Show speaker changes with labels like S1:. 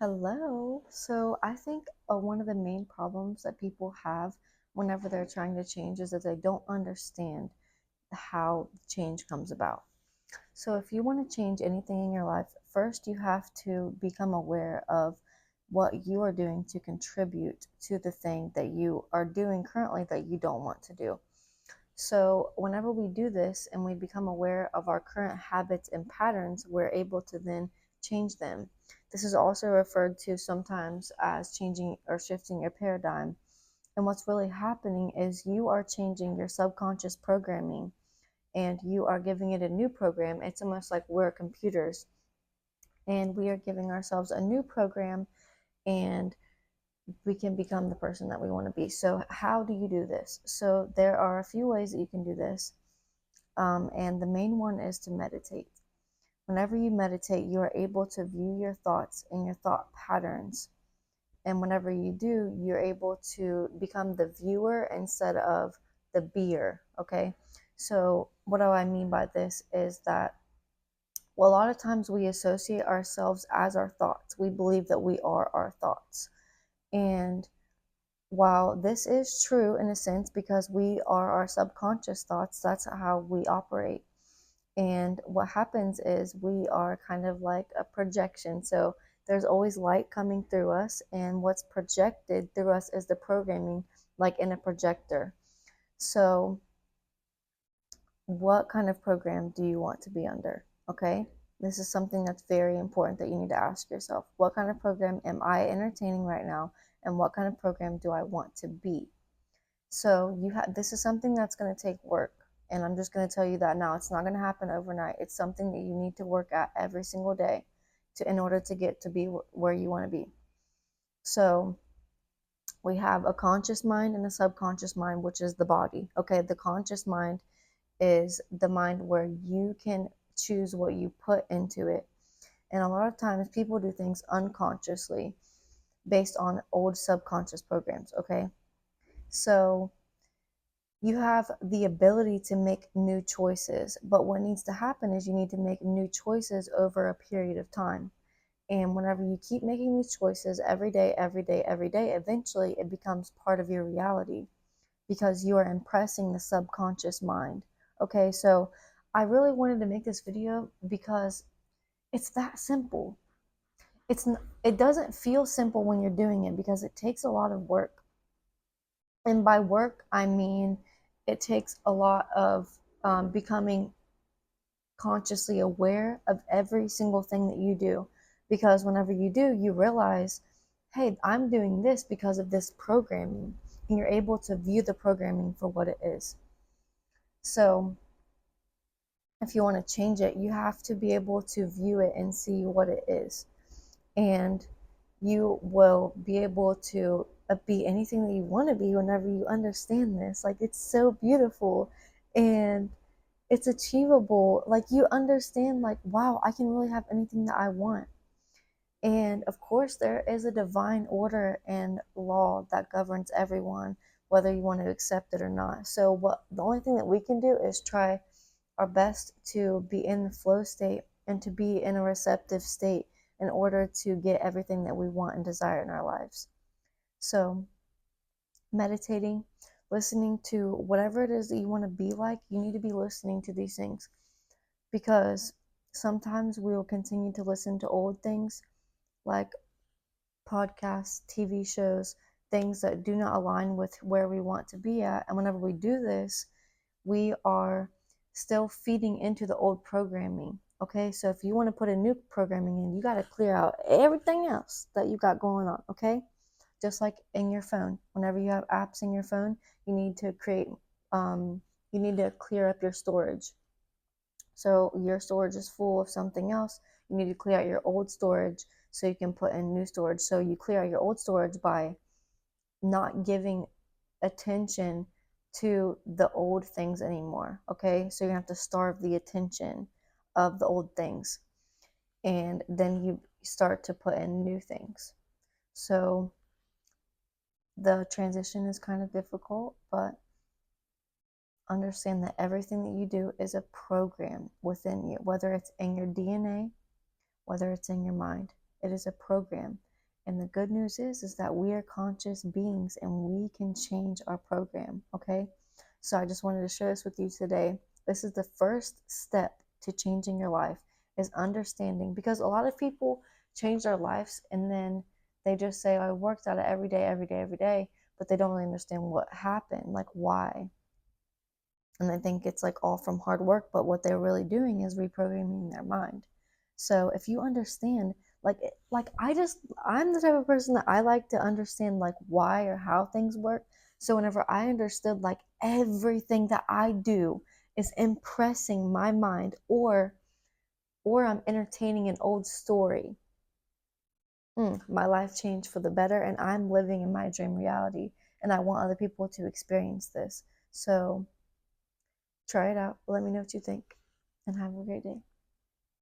S1: Hello. So I think one of the main problems that people have whenever they're trying to change is that they don't understand how change comes about. So if you want to change anything in your life, first you have to become aware of what you are doing to contribute to the thing that you are doing currently that you don't want to do. So, whenever we do this and we become aware of our current habits and patterns, we're able to then change them. This is also referred to sometimes as changing or shifting your paradigm. And what's really happening is you are changing your subconscious programming and you are giving it a new program. It's almost like we're computers and we are giving ourselves a new program and we can become the person that we want to be. So, how do you do this? So, there are a few ways that you can do this. And the main one is to meditate. Whenever you meditate, you are able to view your thoughts and your thought patterns. And whenever you do, you're able to become the viewer instead of the beer. Okay. So, what do I mean by this is that, well, a lot of times we associate ourselves as our thoughts. We believe that we are our thoughts. And while this is true in a sense because we are our subconscious thoughts, that's how we operate. And what happens is we are kind of like a projection. So there's always light coming through us, and what's projected through us is the programming, like in a projector. So, what kind of program do you want to be under? Okay, this is something that's very important that you need to ask yourself. What kind of program am I entertaining right now, and what kind of program do I want to be? So you have this is something that's going to take work. And I'm just going to tell you that now. It's not going to happen overnight. It's something that you need to work at every single day in order to get to be where you want to be. So we have a conscious mind and a subconscious mind, which is the body. Okay, the conscious mind is the mind where you can choose what you put into it. And a lot of times people do things unconsciously based on old subconscious programs. Okay, so you have the ability to make new choices, but what needs to happen is you need to make new choices over a period of time. And whenever you keep making these choices every day, every day, every day, eventually it becomes part of your reality because you are impressing the subconscious mind. Okay, so I really wanted to make this video because it's that simple. It doesn't feel simple when you're doing it because it takes a lot of work. And by work, I mean it takes a lot of becoming consciously aware of every single thing that you do. Because whenever you do, you realize, hey, I'm doing this because of this programming. And you're able to view the programming for what it is. So if you want to change it, you have to be able to view it and see what it is. And you will be able to be anything that you want to be whenever you understand this. Like, it's so beautiful and it's achievable. Like, you understand, like, wow, I can really have anything that I want. And of course, there is a divine order and law that governs everyone, whether you want to accept it or not. So, what the only thing that we can do is try our best to be in the flow state and to be in a receptive state in order to get everything that we want and desire in our lives. So, meditating, listening to whatever it is that you want to be like, you need to be listening to these things because sometimes we will continue to listen to old things like podcasts, TV shows, things that do not align with where we want to be at. And whenever we do this, we are still feeding into the old programming. Okay, so if you want to put a new programming in, you got to clear out everything else that you got going on. Okay, just like in your phone, whenever you have apps in your phone, you need to you need to clear up your storage. So your storage is full of something else. You need to clear out your old storage so you can put in new storage. So you clear out your old storage by not giving attention to the old things anymore. Okay, so you have to starve the attention of the old things, and then you start to put in new things. So the transition is kind of difficult, but understand that everything that you do is a program within you, whether it's in your DNA, whether it's in your mind. It is a program. And the good news is that we are conscious beings and we can change our program, okay? So I just wanted to share this with you today. This is the first step to changing your life, is understanding, because a lot of people change their lives and then they just say, I worked at it every day, every day, every day, but they don't really understand what happened, like why. And they think it's like all from hard work, but what they're really doing is reprogramming their mind. So if you understand, I'm the type of person that I like to understand like why or how things work. So whenever I understood like everything that I do is impressing my mind, or I'm entertaining an old story, my life changed for the better, and I'm living in my dream reality, and I want other people to experience this. So try it out. Let me know what you think, and have a great day.